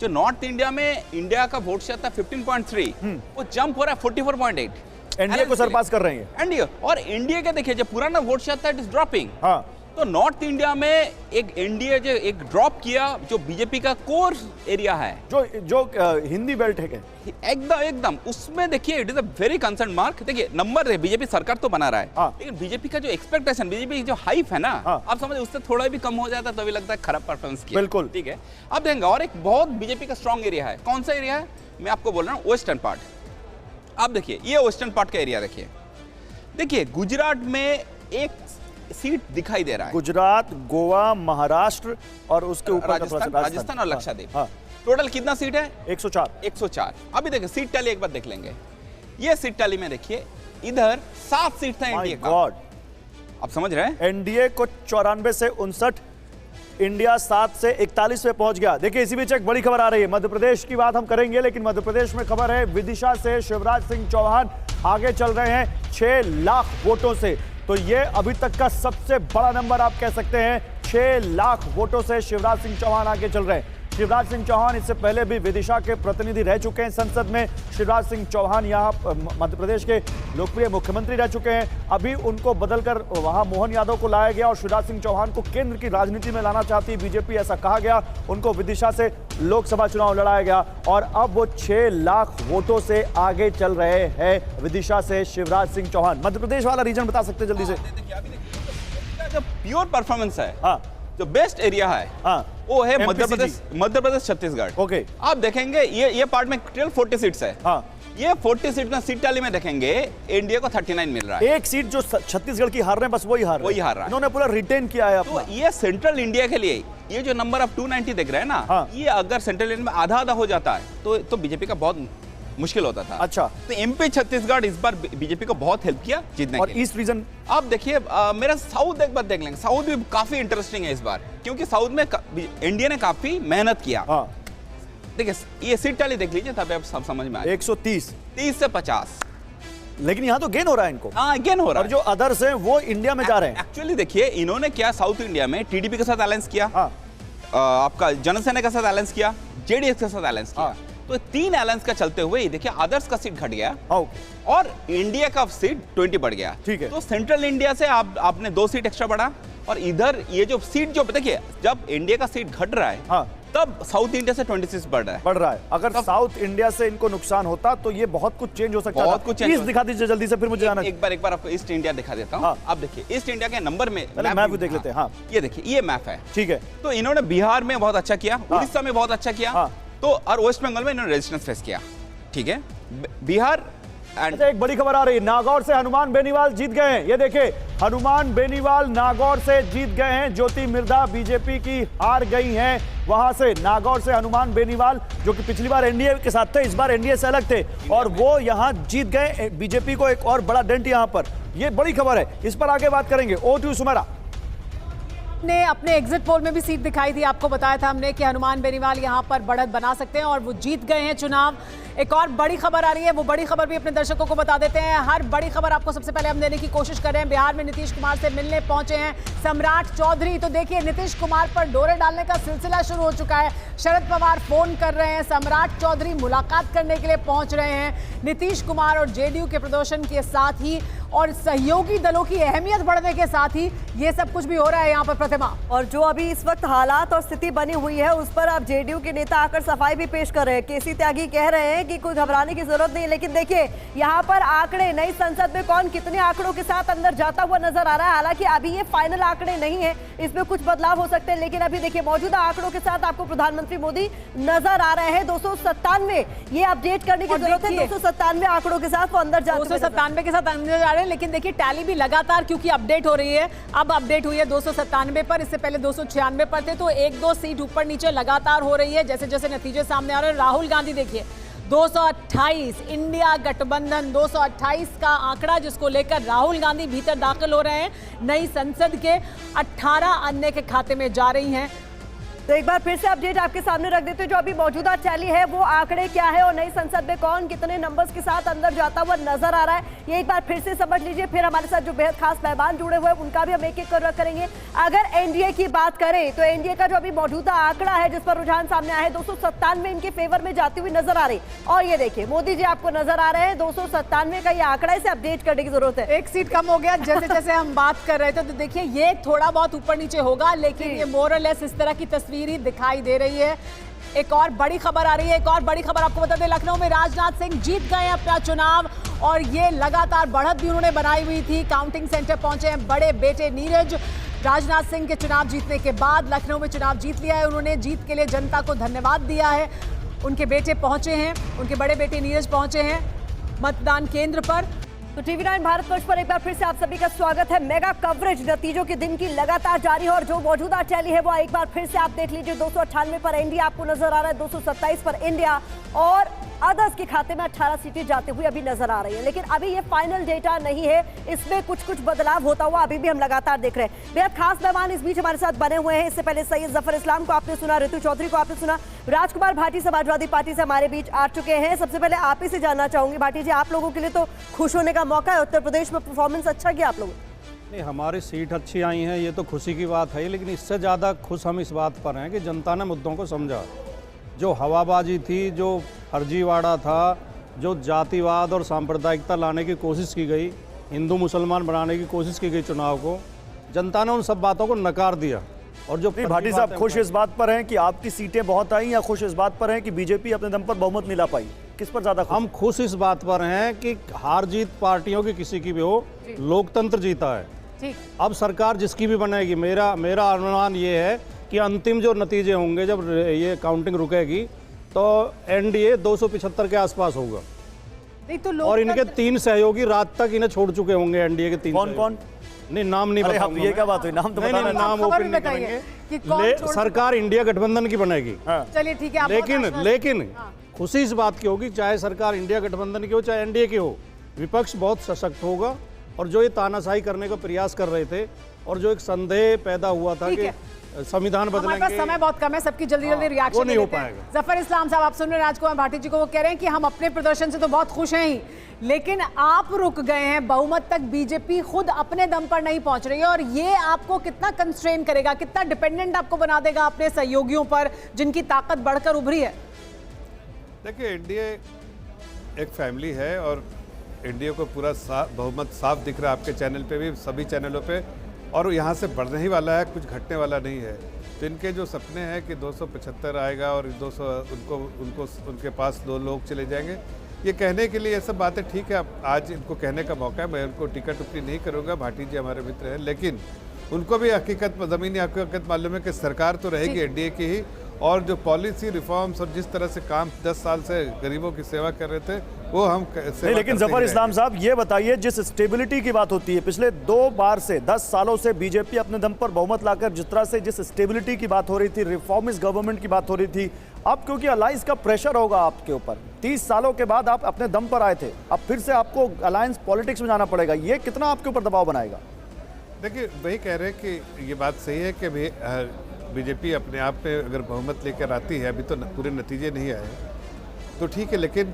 जो नॉर्थ इंडिया में इंडिया का वोट शेयर था 15.3, वो जंप हो रहा है 44.8। एनडीए को सरपास कर रहे हैं एनडीए। और एनडीए के देखिए जो पुराना वोट शेयर था इट इज ड्रॉपिंग। हाँ, तो नॉर्थ इंडिया में एक एनडीए जो एक ड्रॉप किया, जो बीजेपी का कोर एरिया है, जो हिंदी बेल्ट है, एकदम उसमें देखिए it is a very concern mark. देखिए नंबर है, बीजेपी सरकार तो बना रहा है। हाँ, लेकिन बीजेपी का जो एक्सपेक्टेशन, बीजेपी जो हाइप है ना, हाँ, आप समझ उससे थोड़ा भी कम हो जाता तो भी लगता है खराब परफॉर्मेंस किया। बिल्कुल ठीक है। आप देखेंगे और एक बहुत बीजेपी का स्ट्रॉन्ग एरिया है। कौन सा एरिया है? मैं आपको बोल रहा हूँ वेस्टर्न पार्ट। आप देखिए ये वेस्टर्न पार्ट का एरिया देखिए गुजरात में एक सीट दिखाई दे रहा है। गुजरात, गोवा, महाराष्ट्र और उसके ऊपर राजस्थान और लक्षद्वीप। हाँ, टोटल कितना सीट है? 104। अभी देखिए सीट टैली एक बार देख लेंगे। ये सीट टैली में देखिए, इधर 7 सीट था एनडीए का। गॉड, आप समझ रहे हैं? एनडीए को 94 से 59, इंडिया 7 से 41 पे पहुंच गया। देखिए इसी बीच एक बड़ी खबर आ रही है, मध्य प्रदेश की बात हम करेंगे, लेकिन मध्य प्रदेश में खबर है विदिशा से शिवराज सिंह चौहान आगे चल रहे हैं 6 लाख वोटों से। तो ये अभी तक का सबसे बड़ा नंबर आप कह सकते हैं, 6 लाख वोटों से शिवराज सिंह चौहान आगे चल रहे हैं। शिवराज सिंह चौहान इससे पहले भी विदिशा के प्रतिनिधि रह चुके हैं संसद में। शिवराज सिंह चौहान यहाँ मध्य प्रदेश के लोकप्रिय मुख्यमंत्री रह चुके हैं। अभी उनको बदलकर वहां मोहन यादव को लाया गया और शिवराज सिंह चौहान को केंद्र की राजनीति में लाना चाहती है बीजेपी, ऐसा कहा गया। उनको विदिशा से लोकसभा चुनाव लड़ाया गया और अब वो 6 लाख वोटों से आगे चल रहे हैं विदिशा से शिवराज सिंह चौहान। मध्य प्रदेश वाला रीजन बता सकते हैं जल्दी से? जो प्योर परफॉर्मेंस है, हाँ, जो बेस्ट एरिया है, हाँ, वो है मध्य प्रदेश छत्तीसगढ़। ओके, आप देखेंगे ये पार्ट में 40 सीट्स है। हाँ, ये 40 सीट में सीट टैली में देखेंगे एनडीए को 39 मिल रहा है। एक सीट जो छत्तीसगढ़ की हार रहे हैं, बस वही हार रहा है। इन्होंने पूरा रिटेन किया है तो अपना। ये सेंट्रल इंडिया के लिए ये जो नंबर आप 290 देख रहे हैं ना, हाँ, ये अगर सेंट्रल इंडिया में आधा हो जाता है तो बीजेपी का बहुत मुश्किल होता था। अच्छा, तो एमपी छत्तीसगढ़ इस बार बीजेपी को बहुत हेल्प किया जीतने और ईस्ट रीजन आप देखिए, मेरा साउथ एक बार देख लेंगे। साउथ भी काफी इंटरेस्टिंग है इस बार, क्योंकि साउथ में इंडिया ने काफी मेहनत किया। हाँ, देखिए ये सीट टैली देख लीजिए, तब आप सब समझ में आए। 130 30 से 50, लेकिन यहाँ तो गेन हो रहा है इनको। हाँ, गेन हो रहा और है। जो अदर्स हैं वो इंडिया में जा रहे हैं। एक्चुअली देखिए इन्होंने क्या साउथ इंडिया में टीडीपी के साथ अलायंस किया, हाँ, आपका जनसेना के साथ अलायंस किया, जेडीएस के साथ अलायंस किया। हाँ, तो 3 अलायंस का चलते हुए देखिए अदर्स का सीट घट गया और इंडिया का सीट 20 बढ़ गया। ठीक है। तो सेंट्रल इंडिया से आपने 2 सीट एक्स्ट्रा बढ़ा और इधर ये जो सीट जो देखिए, जब इंडिया का सीट घट रहा है, हाँ, तब साउथ इंडिया से 26 बढ़ रहा है। अगर साउथ इंडिया से इनको नुकसान होता तो ये बहुत कुछ चेंज हो सकता है। बहुत कुछ चेंज दिखा दीजिए जल्दी से, फिर मुझे जाना। एक बार आपको ईस्ट इंडिया दिखा देता हूँ। हाँ, आप देखिए ईस्ट इंडिया के नंबर में मैप भी देख लेते हैं। हाँ, ये देखिए ये मैप है। ठीक है। तो इन्होंने बिहार में बहुत अच्छा किया, उड़ीसा में बहुत अच्छा किया, हाँ, तो और वेस्ट बंगाल में इन्होंने रेजिस्टेंस फेस किया। ठीक है, बिहार अच्छा, एक बड़ी खबर आ रही है, नागौर से हनुमान बेनीवाल जीत गए हैं। ये देखिए हनुमान बेनीवाल नागौर से जीत गए हैं। ज्योति मिर्धा बीजेपी की हार गई हैं वहां से। नागौर से हनुमान बेनीवाल जो कि पिछली बार एनडीए के साथ थे, इस बार एनडीए से अलग थे और वो यहां जीत गए। बीजेपी को एक और बड़ा डेंट यहां पर, ये बड़ी खबर है, इस पर आगे बात करेंगे। O2 सुमेरा ने अपने एग्जिट पोल में भी सीट दिखाई थी, आपको बताया था हमने कि हनुमान बेनीवाल यहां पर बढ़त बना सकते हैं और वो जीत गए हैं चुनाव। एक और बड़ी खबर आ रही है, वो बड़ी खबर भी अपने दर्शकों को बता देते हैं। हर बड़ी खबर आपको सबसे पहले हम देने की कोशिश कर रहे हैं। बिहार में नीतीश कुमार से मिलने पहुंचे हैं सम्राट चौधरी। तो देखिए नीतीश कुमार पर डोरे डालने का सिलसिला शुरू हो चुका है। शरद पवार फोन कर रहे हैं, सम्राट चौधरी मुलाकात करने के लिए पहुंच रहे हैं। नीतीश कुमार और जेडीयू के प्रदर्शन के साथ ही और सहयोगी दलों की अहमियत बढ़ने के साथ ही ये सब कुछ भी हो रहा है यहाँ पर प्रतिमा। और जो अभी इस वक्त हालात और स्थिति बनी हुई है उस पर अब जेडीयू के नेता आकर सफाई भी पेश कर रहे हैं। केसी त्यागी कह रहे हैं कि कोई घबराने की जरूरत नहीं है, लेकिन देखिए यहाँ पर आंकड़े, नई संसद में कौन कितने आंकड़ों के साथ अंदर जाता हुआ नजर आ रहा है। हालांकि अभी ये फाइनल आंकड़े नहीं है, इसमें कुछ बदलाव हो सकते हैं, लेकिन अभी देखिए मौजूदा आंकड़ों के साथ आपको प्रधानमंत्री मोदी नजर आ रहे हैं। 297 ये अपडेट करने की जरूरत है। 297 आंकड़ों के साथ वो अंदर जाते 297 के साथ अंदर जा रहे हैं, लेकिन देखिए टैली भी लगातार क्योंकि अपडेट हो रही है। अब अपडेट हुई है 297 पर, इससे पहले 296 पर थे, तो 1-2 सीट ऊपर नीचे लगातार हो रही है जैसे जैसे नतीजे सामने आ रहे हैं। राहुल गांधी देखिए 228, इंडिया गठबंधन 228 का आंकड़ा जिसको लेकर राहुल गांधी भीतर दाखिल हो रहे हैं। नई संसद के 18 अन्य के खाते में जा रही हैं। तो एक बार फिर से अपडेट आपके सामने रख देते हैं, जो अभी मौजूदा टैली है वो आंकड़े क्या है और नई संसद में कौन कितने नंबर्स के साथ अंदर जाता हुआ नजर आ रहा है, ये एक बार फिर से समझ लीजिए। फिर हमारे साथ जो बेहद खास मेहमान जुड़े हुए हैं उनका भी हम एक एक कर करेंगे। अगर एनडीए की बात करें तो एनडीए का जो अभी मौजूदा आंकड़ा है जिस पर रुझान सामने आया है 297 इनके फेवर में जाती हुई नजर आ रही। और ये देखिए मोदी जी आपको नजर आ रहे हैं 297 का ये आंकड़ा, इसे अपडेट करने की जरूरत है। एक सीट कम हो गया जैसे जैसे हम बात कर रहे थे, तो देखिए ये थोड़ा बहुत ऊपर नीचे होगा, लेकिन ये मोर और लेस इस तरह की तस्वीर ही दिखाई दे रही है। एक और बड़ी खबर आ रही है, एक और बड़ी खबर आपको बता दें, लखनऊ में राजनाथ सिंह जीत गए हैं अपना चुनाव और ये लगातार बढ़त भी उन्होंने बनाई हुई थी। काउंटिंग सेंटर पहुंचे हैं बड़े बेटे नीरज। राजनाथ सिंह के चुनाव जीतने के बाद लखनऊ में चुनाव जीत लिया है उन्होंने। जीत के लिए जनता को धन्यवाद दिया है। उनके बेटे पहुंचे हैं, उनके बड़े बेटे नीरज पहुंचे हैं मतदान केंद्र पर। तो TV9 भारतवर्ष पर एक बार फिर से आप सभी का स्वागत है। मेगा कवरेज नतीजों के दिन की लगातार जारी है और जो मौजूदा टैली है वो एक बार फिर से आप देख लीजिए। 298 पर इंडिया आपको नजर आ रहा है, 227 पर इंडिया और अदर्स के खाते में 18 सीटें जाते हुए अभी नजर आ रही है। लेकिन अभी ये फाइनल डेटा नहीं है, इसमें कुछ बदलाव होता हुआ अभी भी हम लगातार देख रहे हैं। बेहद खास मेहमान इस बीच हमारे साथ बने हुए हैं। इससे पहले सैयद जफर इस्लाम को आपने सुना, ऋतु चौधरी को आपने सुना, राजकुमार भाटी समाजवादी पार्टी से हमारे बीच आ चुके हैं। सबसे पहले आप ही से जानना चाहूंगी भाटी जी, आप लोगों के लिए तो खुश होने का मौका है, उत्तर प्रदेश में परफॉर्मेंस अच्छा किया आप लोगों ने। नहीं, हमारी सीट अच्छी आई है, ये तो खुशी की बात है, लेकिन इससे ज़्यादा खुश हम इस बात पर हैं कि जनता ने मुद्दों को समझा। जो हवाबाजी थी, जो फर्जीवाड़ा था, जो जातिवाद और सांप्रदायिकता लाने की कोशिश की गई, हिंदू मुसलमान बनाने की कोशिश की गई चुनाव को, जनता ने उन सब बातों को नकार दिया। और जो भाटी साहब खुश इस बात पर हैं कि आपकी सीटें बहुत आई, या खुश इस बात पर हैं कि बीजेपी अपने दम पर बहुमत नहीं ला पाई? किस पर ज्यादा? हम खुश इस बात पर हैं कि हार जीत पार्टियों की किसी की भी हो, लोकतंत्र जीता है। अब सरकार जिसकी भी बनेगी, मेरा अनुमान ये है कि अंतिम जो नतीजे होंगे, जब ये काउंटिंग रुकेगी, तो एनडीए 275 के आसपास होगा। नहीं तो और इनके 3 सहयोगी रात तक इन्हें छोड़ चुके होंगे, एनडीए के 3। कौन? नहीं, नाम नहीं बताऊंगा। ये क्या बात हुई? नाम तो नहीं, नाम ओपन नहीं करेंगे। सरकार इंडिया गठबंधन की बनेगी। चलिए ठीक है। लेकिन खुशी इस बात की होगी, चाहे सरकार इंडिया गठबंधन की हो चाहे एनडीए की हो, विपक्ष बहुत सशक्त होगा। और जो ये तानाशाही करने का प्रयास कर रहे थे और जो एक संदेह पैदा हुआ था कि संविधान बदलेंगे, हमारे पास समय बहुत कम है, सबकी जल्दी रिएक्शन नहीं हो पाएगा। जफर इस्लाम साहब, आप सुन रहे हैं राजकुमार भाटी जी को, वो कह रहे हैं कि हम अपने प्रदर्शन से तो बहुत खुश हैं ही, लेकिन आप रुक गए हैं, बहुमत तक बीजेपी खुद अपने दम पर नहीं पहुंच रही है, और ये आपको कितना कंस्ट्रेन करेगा, कितना डिपेंडेंट आपको बना देगा अपने सहयोगियों पर जिनकी ताकत बढ़कर उभरी है? देखिए, एनडीए एक फैमिली है और एनडीए को पूरा बहुमत साफ दिख रहा है आपके चैनल पे भी, सभी चैनलों पे, और यहाँ से बढ़ने ही वाला है, कुछ घटने वाला नहीं है। तो इनके जो सपने हैं कि 275 आएगा और 200 उनको उनके पास 2 लोग चले जाएंगे, ये कहने के लिए ये सब बातें ठीक है। अब आज इनको कहने का मौका है, मैं उनको टीका टिप्पणी नहीं करूँगा, भाटी जी हमारे मित्र हैं, लेकिन उनको भी हकीकत, ज़मीनी हकीकत मालूम है कि सरकार तो रहेगी एनडीए की ही, और जो पॉलिसी रिफॉर्म्स और जिस तरह से काम 10 साल से गरीबों की सेवा कर रहे थे, वो हम नहीं। लेकिन जफर इस्लाम साहब, ये बताइए, जिस स्टेबिलिटी की बात होती है, पिछले 2 बार से 10 सालों से बीजेपी अपने दम पर बहुमत लाकर जिस तरह से जिस स्टेबिलिटी की बात हो रही थी, रिफॉर्मिस्ट गवर्नमेंट की बात हो रही थी, अब क्योंकि अलायंस का प्रेशर होगा आपके ऊपर, 30 सालों के बाद आप अपने दम पर आए थे, अब फिर से आपको अलायंस पॉलिटिक्स में जाना पड़ेगा, ये कितना आपके ऊपर दबाव बनाएगा? देखिए, वही कह रहे हैं कि ये बात सही है कि बीजेपी अपने आप में अगर बहुमत लेकर आती है, अभी तो पूरे नतीजे नहीं आए तो ठीक है, लेकिन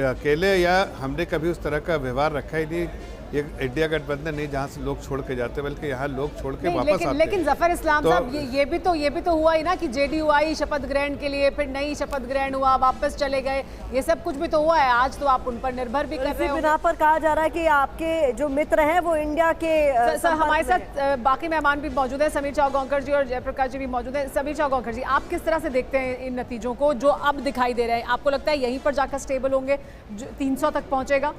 अकेले या हमने कभी उस तरह का व्यवहार रखा ही नहीं। ये इंडिया गठबंधन नहीं जहाँ से लोग छोड़ के जाते, बल्कि यहाँ लोग छोड़ के वापस आते हैं। लेकिन जफर इस्लाम साहब, ये भी तो हुआ ही ना कि जेडीयू आई शपथ ग्रहण के लिए, फिर नई शपथ ग्रहण हुआ, वापस चले गए, ये सब कुछ भी तो हुआ है। आज तो आप उन पर निर्भर भी कर रहे हो। बिना पर कहा जा रहा है कि आपके जो मित्र हैं वो इंडिया के सर, हमारे साथ बाकी मेहमान भी मौजूद हैं, समीर चौगांवकर जी और जयप्रकाश जी भी मौजूद हैं। समीर चौगांवकर जी, आप किस तरह से देखते हैं इन नतीजों को जो अब दिखाई दे रहे हैं? आपको लगता है यहीं पर जाकर स्टेबल होंगे, 300 तक पहुंचेगा?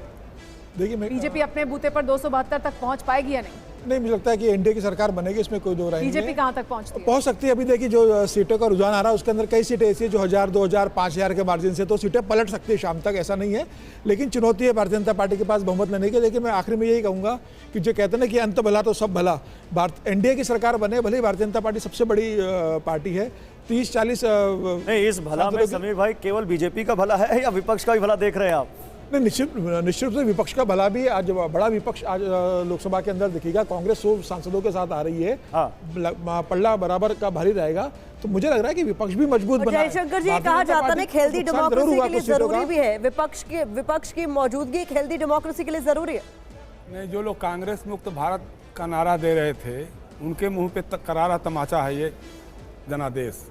देखिए, बीजेपी अपने बूते पर 272 तक पहुंच पाएगी या नहीं? नहीं, मुझे लगता है कि एनडीए की सरकार बनेगी, इसमें कोई दो राय नहीं है। बीजेपी कहां तक पहुंचती है? पहुंच सकती है। अभी देखिए, जो सीटों का रुझान आ रहा है उसके अंदर कई सीटें ऐसी है जो 1000, 2000, 5000 के मार्जिन से तो सीटें पलट सकती है शाम तक, ऐसा नहीं है। लेकिन चुनौती है भारतीय जनता पार्टी के पास बहुमत लेने की। लेकिन मैं आखिर में यही कहूँगा कि जो कहते हैं ना कि अंत भला तो सब भला, एनडीए की सरकार बने, भले भारतीय जनता पार्टी सबसे बड़ी पार्टी है, 30-40 नहीं, इस भला में समीर भाई केवल बीजेपी का भला है या विपक्ष का भी भला देख रहे हैं आप? नहीं, निश्चित रूप से विपक्ष का भला भी, आज बड़ा विपक्ष आज लोकसभा के अंदर दिखेगा। कांग्रेस 100 सांसदों के साथ आ रही है, पल्ला बराबर का भारी रहेगा, तो मुझे लग रहा है कि विपक्ष भी मजबूत बना है। जयशंकर जी, कहा जाता है हेल्दी डेमोक्रेसी के लिए जरूरी भी है, विपक्ष की मौजूदगी एक हेल्दी डेमोक्रेसी के लिए जरूरी है। नहीं, जो लोग कांग्रेस मुक्त भारत का नारा दे रहे थे, उनके मुंह पे करारा तमाचा है ये जनादेश।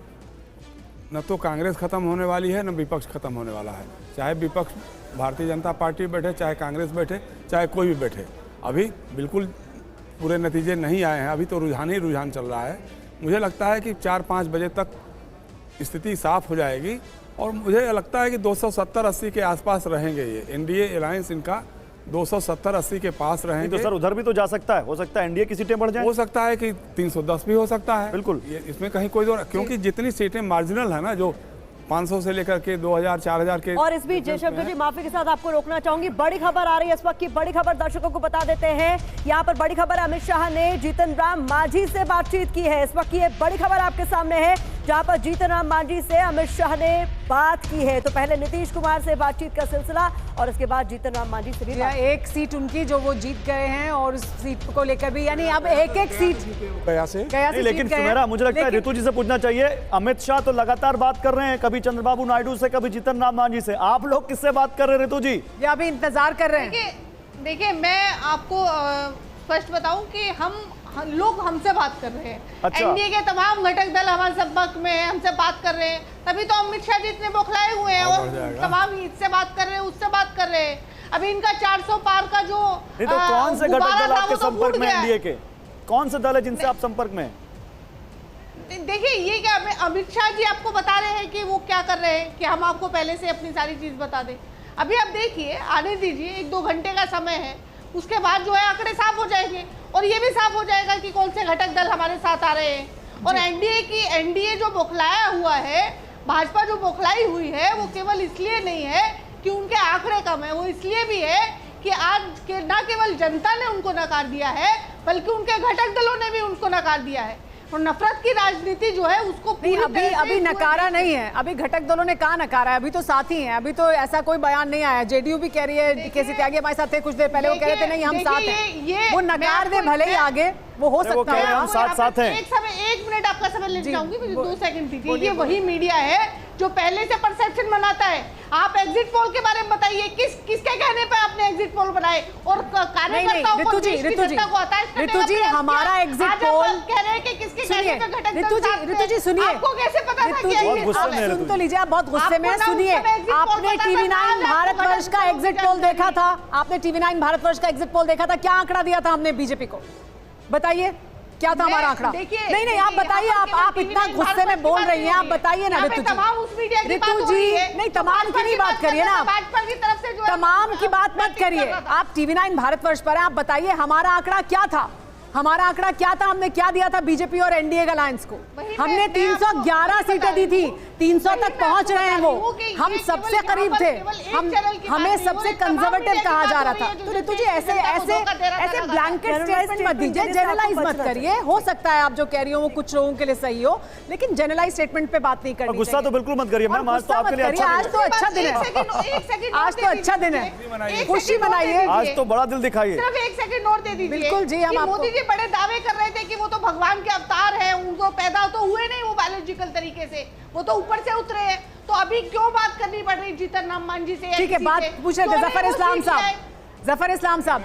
न तो कांग्रेस खत्म होने वाली है, न विपक्ष खत्म होने वाला है। चाहे विपक्ष भारतीय जनता पार्टी बैठे, चाहे कांग्रेस बैठे, चाहे कोई भी बैठे, अभी बिल्कुल पूरे नतीजे नहीं आए हैं, अभी तो रुझान ही रुझान चल रहा है। मुझे लगता है कि 4-5 बजे तक स्थिति साफ हो जाएगी और मुझे लगता है कि 270-80 के आसपास रहेंगे ये एनडीए अलायंस, इनका 270-80 के पास रहेंगे। तो सर उधर भी तो जा सकता है, हो सकता है एनडीए की सीटें बढ़ जाएं। हो सकता है कि 310 भी हो सकता है, बिल्कुल, इसमें कहीं कोई दो, क्योंकि जितनी सीटें मार्जिनल है ना, जो 500 से लेकर के 2000-4000 के। और इस बीच जयशंकर जी, माफी के साथ आपको रोकना चाहूंगी, बड़ी खबर आ रही है इस वक्त की, बड़ी खबर दर्शकों को बता देते हैं। यहाँ पर बड़ी खबर, अमित शाह ने जीतन राम मांझी से बातचीत की है। इस वक्त की ये बड़ी खबर आपके सामने है। जहां पर जीतन राम मांझी से अमित शाह ने बात की है। तो पहले नीतीश कुमार से बातचीत का सिलसिला और उसके बाद जीतन राम मांझी से भी एक सीट उनकी जो वो जीत गए हैं और उस सीट को लेकर भी यानी अब एक सीट गया से लेकिन सुमेरा, मुझे लगता है ऋतु जी से पूछना चाहिए, अमित शाह तो लगातार बात कर रहे हैं, कभी चंद्रबाबू नायडू से, कभी जीतन राम मांझी से, आप लोग किससे बात कर रहे हैं ऋतु जी? या अभी इंतजार कर रहे हैं? देखिए मैं आपको स्पष्ट बताऊं कि लोग हमसे बात कर रहे हैं। अच्छा। एनडीए के तमाम घटक दल हमारे संपर्क में हैं, हमसे बात कर रहे हैं, तभी तो अमित शाह जी इतने बौखलाए हुए हैं और तमाम इससे बात कर रहे हैं, उससे बात कर रहे हैं। अभी इनका 400 पार का जो नहीं, तो कौन से घटक दल आपके संपर्क में एनडीए के? कौन से दल है जिनसे आप संपर्क में? देखिए ये क्या अमित शाह जी आपको बता रहे हैं कि वो क्या कर रहे हैं कि हम आपको पहले से अपनी सारी चीज बता दें। अभी आप देखिए, आने दीजिए, 1-2 घंटे का समय है, उसके बाद जो है आंकड़े साफ हो जाएंगे और ये भी साफ हो जाएगा कि कौन से घटक दल हमारे साथ आ रहे हैं। और एनडीए जो बौखलाया हुआ है, भाजपा जो बौखलाई हुई है, वो केवल इसलिए नहीं है कि उनके आंकड़े कम है, वो इसलिए भी है कि आज के न केवल जनता ने उनको नकार दिया है बल्कि उनके घटक दलों ने भी उनको नकार दिया है। और नफरत की राजनीति जो है उसको अभी नकारा नहीं है, अभी घटक दलों ने कहा नकारा है, अभी तो साथी हैं, अभी तो ऐसा कोई बयान नहीं आया। जेडीयू भी कह रही है, केसी त्यागी हमारे साथ थे कुछ देर पहले, वो कह रहे थे नहीं हम साथ हैं, वो नकार दे भले ही आगे वो हो सकता है, हम साथ हैं। एक मिनट आपका समय ले जाऊंगी, मुझे 2 सेकंड दीजिए। ये वही मीडिया है जो पहले से परसेप्शन बनाता है। आप एग्जिट पोल के बारे में बताइए, किसके कहने पे आपने एग्जिट पोल बनाए और कार्यकर्ताओं को ऋतु जी हमारा एग्जिट पोल कह रहे हैं कि किसके कहने पे घटक दल ऋतु जी सुनिए, आपको कैसे पता था कि सुन तो लीजिए, आप बहुत गुस्से में सुनिए। आपने टीवी9 भारतवर्ष का एग्जिट पोल देखा था, आपने टीवी9 भारतवर्ष का एग्जिट पोल देखा था, क्या आंकड़ा दिया था हमने बीजेपी को, बताइए क्या था हमारा आंकड़ा? नहीं आप बताइए, आप इतना गुस्से में बोल रही हैं, आप बताइए ना ऋतु जी। नहीं तमाम की नहीं बात करिए ना, तमाम की बात मत करिए, आप टीवी9 भारतवर्ष पर हैं, आप बताइए हमारा आंकड़ा क्या था, हमारा आंकड़ा क्या था, हमने क्या दिया था बीजेपी और एनडीए अलायंस को? हमने 311 सीटें दी थी, 300 तक पहुंच रहे हैं वो, हम सबसे करीब थे, हमें सबसे कंजर्वेटिव कहा जा रहा था। तो ऋतु जी ऐसे ब्लैंकेट स्टेटमेंट मत दीजिए, जनरलाइज मत करिए। हो सकता है आप जो कह रही हो वो कुछ लोगों के लिए सही हो, लेकिन जनरलाइज स्टेटमेंट पे बात नहीं करनी। गुस्सा तो बिल्कुल मत करिए मैम, आज तो आपके लिए आज तो अच्छा दिन है, आज तो अच्छा दिन है, खुशी मनाइए, आज तो बड़ा दिल दिखाइए। सिर्फ 1 सेकंड और दे दीजिए। बिल्कुल जी, हम मोदी जी बड़े दावे कर रहे थे कि वो तो भगवान के अवतार हैं, उनको पैदा तो हुए नहीं वो बायोलॉजिकल तरीके से, वो तो ऊपर से उतरे हैं, तो अभी क्यों बात करनी पड़ रही जीतन राम मांझी से? ठीक है, बात पूछ रहे थे जफर इस्लाम साहब।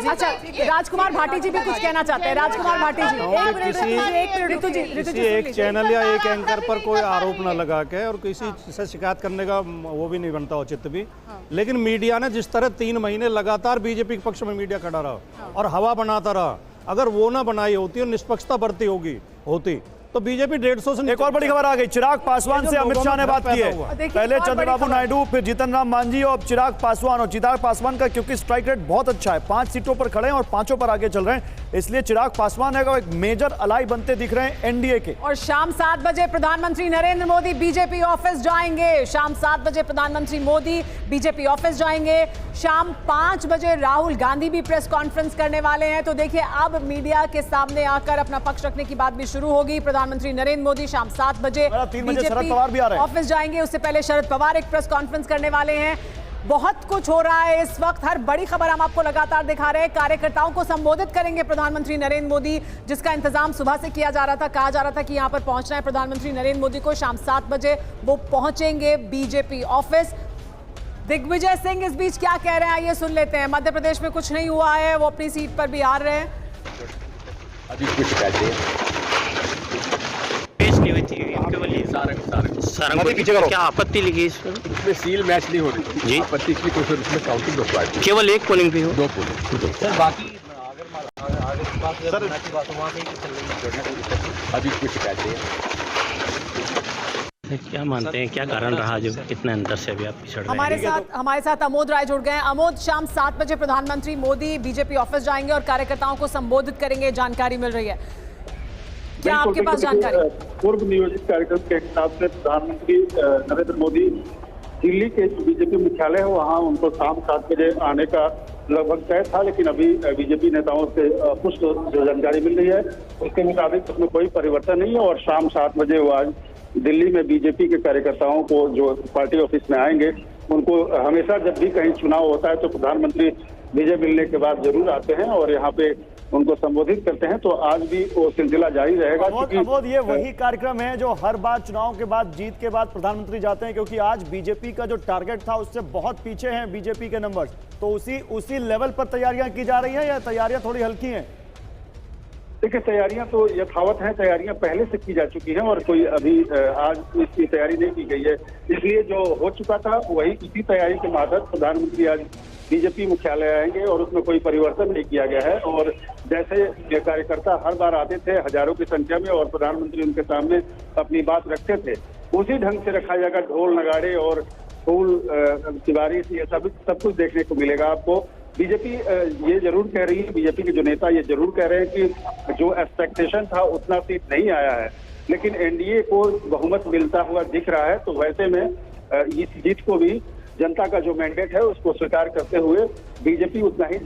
अच्छा, राजकुमार भाटी जी भी कुछ कहना चाहते हैं। राजकुमार भाटी जी, किसी एक चैनल या एक एंकर पर कोई आरोप न लगा के और किसी से शिकायत करने का वो भी नहीं बनता औचित्य भी, लेकिन मीडिया ने जिस तरह 3 महीने लगातार बीजेपी के पक्ष में मीडिया खड़ा रहा और हवा बनाता रहा, अगर वो ना बनाई होती और निष्पक्षता बरती होती तो बीजेपी 150 से। एक और बड़ी खबर आ गई, चिराग पासवान से अमित शाह ने बात की है, पहले चंद्रबाबू नायडू, फिर जीतन राम मांझी और चिराग पासवान। और चिराग पासवान का क्योंकि स्ट्राइक रेट बहुत अच्छा है, 5 सीटों पर खड़े हैं और 5 पर आगे चल रहे हैं, इसलिए चिराग पासवान है एक मेजर अलाई बनते दिख रहे हैं एनडीए के। और शाम 7 बजे प्रधानमंत्री नरेंद्र मोदी बीजेपी ऑफिस जाएंगे, शाम 7 बजे प्रधानमंत्री मोदी बीजेपी ऑफिस जाएंगे, शाम 5 बजे राहुल गांधी भी प्रेस कॉन्फ्रेंस करने वाले हैं। तो देखिए अब मीडिया के सामने आकर अपना पक्ष रखने की बात भी शुरू होगी। प्रधानमंत्री नरेंद्र मोदी शाम 7 बजे शरद पवार भी आ रहे हैं ऑफिस जाएंगे, उससे पहले शरद पवार एक प्रेस कॉन्फ्रेंस करने वाले हैं। बहुत कुछ हो रहा है इस वक्त, हर बड़ी खबर हम आपको लगातार दिखा रहे हैं। कार्यकर्ताओं को संबोधित करेंगे प्रधानमंत्री नरेंद्र मोदी, जिसका इंतजाम सुबह से किया जा रहा था, कहा जा रहा था कि यहां पर पहुंचना है प्रधानमंत्री नरेंद्र मोदी को। शाम 7 बजे वो पहुंचेंगे बीजेपी ऑफिस। दिग्विजय सिंह इस बीच क्या कह रहे हैं आइए सुन लेते हैं। मध्य प्रदेश में कुछ नहीं हुआ है, वो अपनी सीट पर भी हार रहे हैं। अभी कुछ कहते हैं हुई थी सारंग पीछे करो, क्या आपत्ति लगी इसमें? सील मैच नहीं हो रही जी, आपत्ति की तो फिर उसमें काउंटिंग रुकवा दी, केवल 1 पोलिंग भी हो, 2 पोलिंग सर, बाकी सर अभी कुछ कहते हैं। क्या मानते हैं क्या कारण रहा जो कितना अंतर से अभी आप पिछड़ रहे हैं? हमारे साथ अमोद राय जुड़ गए हैं। अमोद, शाम 7 बजे प्रधानमंत्री मोदी बीजेपी ऑफिस जाएंगे और कार्यकर्ताओं को संबोधित करेंगे, जानकारी मिल रही है, क्या आपके पास जानकारी? पूर्व नियोजित कार्यक्रम के हिसाब से प्रधानमंत्री नरेंद्र मोदी दिल्ली के बीजेपी मुख्यालय है, वहां उनको शाम 7 बजे आने का लगभग तय था, लेकिन अभी बीजेपी नेताओं से पुष्ट जो जानकारी मिल रही है उसके मुताबिक उसमें कोई परिवर्तन नहीं है और शाम 7 बजे वो आज दिल्ली में बीजेपी के कार्यकर्ताओं को जो पार्टी ऑफिस में आएंगे उनको हमेशा जब भी कहीं चुनाव होता है तो प्रधानमंत्री विजय मिलने के बाद जरूर आते हैं और यहाँ पे उनको संबोधित करते हैं। तो आज भी वो सिलसिला जारी रहेगा। अबोध, ये वही कार्यक्रम है जो हर बार चुनाव के बाद, जीत के बाद प्रधानमंत्री जाते हैं, क्योंकि आज बीजेपी का जो टारगेट था उससे बहुत पीछे हैं बीजेपी के नंबर्स, तो उसी लेवल पर तैयारियां की जा रही हैं या तैयारियां थोड़ी हल्की हैं? देखिए, तैयारियां तो यथावत हैं, तैयारियां पहले से की जा चुकी हैं और कोई अभी आज इसकी तैयारी नहीं की गई है। इसलिए जो हो चुका था वही इसी तैयारी के माध्यम प्रधानमंत्री आज बीजेपी मुख्यालय आएंगे और उसमें कोई परिवर्तन नहीं किया गया है। और जैसे ये कार्यकर्ता हर बार आते थे हजारों की संख्या में और प्रधानमंत्री उनके सामने अपनी बात रखते थे, उसी ढंग से रखा जाएगा। ढोल नगाड़े और फूल तिवारी ये सब कुछ देखने को मिलेगा आपको। बीजेपी ये जरूर कह रही है, बीजेपी के जो नेता ये जरूर कह रहे हैं कि जो एक्सपेक्टेशन था उतना सीट नहीं आया है, लेकिन एनडीए को बहुमत मिलता हुआ दिख रहा है। तो वैसे में इस जीत को भी जनता का जो मैंडेट है उसको स्वीकार करते हुए बीजेपी उतना ही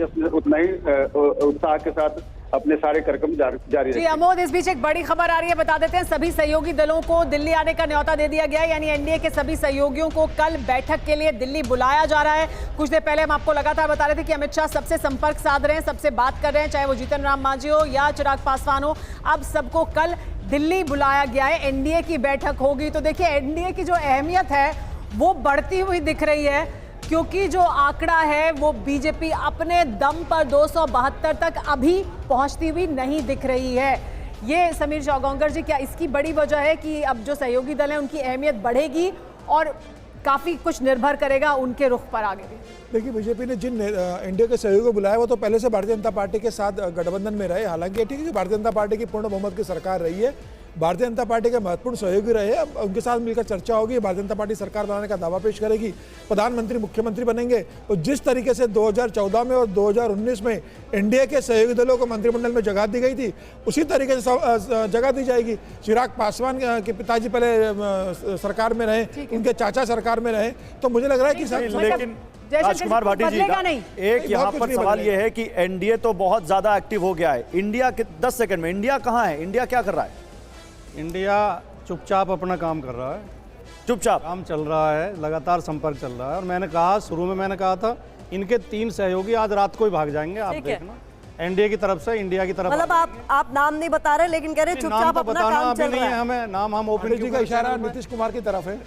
उत्साह के साथ अपने सारे कार्यक्रम जारी जी। अमोद, इस बीच एक बड़ी खबर आ रही है, बता देते हैं। सभी सहयोगी दलों को दिल्ली आने का न्योता दे दिया गया है, यानी एनडीए के सभी सहयोगियों को कल बैठक के लिए दिल्ली बुलाया जा रहा है। कुछ देर पहले हम आपको लगातार बता रहे थे कि अमित शाह सबसे संपर्क साध रहे हैं, सबसे बात कर रहे हैं, चाहे वो जीतन राम मांझी हो या चिराग पासवान हो। अब सबको कल दिल्ली बुलाया गया है, एनडीए की बैठक होगी। तो देखिए, एनडीए की जो अहमियत है वो बढ़ती हुई दिख रही है, क्योंकि जो आंकड़ा है वो बीजेपी अपने दम पर 272 तक अभी पहुंचती हुई नहीं दिख रही है। ये समीर चौगांवकर जी, क्या इसकी बड़ी वजह है कि अब जो सहयोगी दल हैं उनकी अहमियत बढ़ेगी और काफी कुछ निर्भर करेगा उनके रुख पर आगे भी? देखिए, बीजेपी ने जिन एनडीए के सहयोगी को बुलाया वो तो पहले से भारतीय जनता पार्टी के साथ गठबंधन में रहे। हालांकि ठीक है कि भारतीय जनता पार्टी की पूर्ण बहुमत की सरकार रही है, भारतीय जनता पार्टी के महत्वपूर्ण सहयोगी रहे, अब उनके साथ मिलकर चर्चा होगी, भारतीय जनता पार्टी सरकार बनाने का दावा पेश करेगी, प्रधानमंत्री मुख्यमंत्री बनेंगे। तो जिस तरीके से 2014 में और 2019 में एनडीए के सहयोगी दलों को मंत्रिमंडल में जगह दी गई थी, उसी तरीके से जगह दी जाएगी। चिराग पासवान के पिताजी पहले सरकार में रहे, उनके चाचा सरकार में रहे, तो मुझे लग रहा है कि लेकिन राजकुमार भाटी जी का एक यहाँ पर सवाल यह है कि एनडीए तो बहुत ज्यादा एक्टिव हो गया है, इंडिया 10 सेकंड में इंडिया कहाँ है, इंडिया क्या कर रहा है? इंडिया चुपचाप अपना काम कर रहा है, चुपचाप काम चल रहा है, लगातार संपर्क चल रहा है। और मैंने कहा, शुरू में मैंने कहा था इनके 3 सहयोगी आज रात को ही भाग जाएंगे, आप देखना, एनडीए की तरफ से, इंडिया की तरफ। मतलब आप नाम नहीं बता रहे, लेकिन कह रहे चुपचाप अपना काम चल रहा है। हमें नाम हम ओपन जी का इशारा नीतीश कुमार की तरफ है,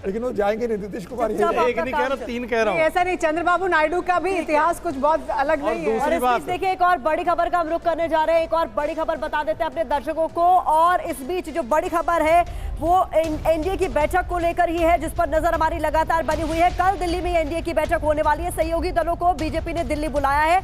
लेकिन वो जाएंगे नहीं, नीतीश कुमार एक नहीं कह रहा, 3 कह रहा हूँ। ऐसा नहीं, चंद्रबाबू नायडू का भी इतिहास कुछ बहुत अलग नहीं है। और इस बीच देखिए, एक और बड़ी खबर का हम रुख करने जा रहे हैं, एक और बड़ी खबर बता देते हैं अपने दर्शकों को। और इस बीच जो बड़ी खबर है वो एनडीए की बैठक को लेकर ही है, जिस पर नजर हमारी लगातार बनी हुई है। कल दिल्ली में एनडीए की बैठक होने वाली है, सहयोगी दलों को बीजेपी ने दिल्ली बुलाया है।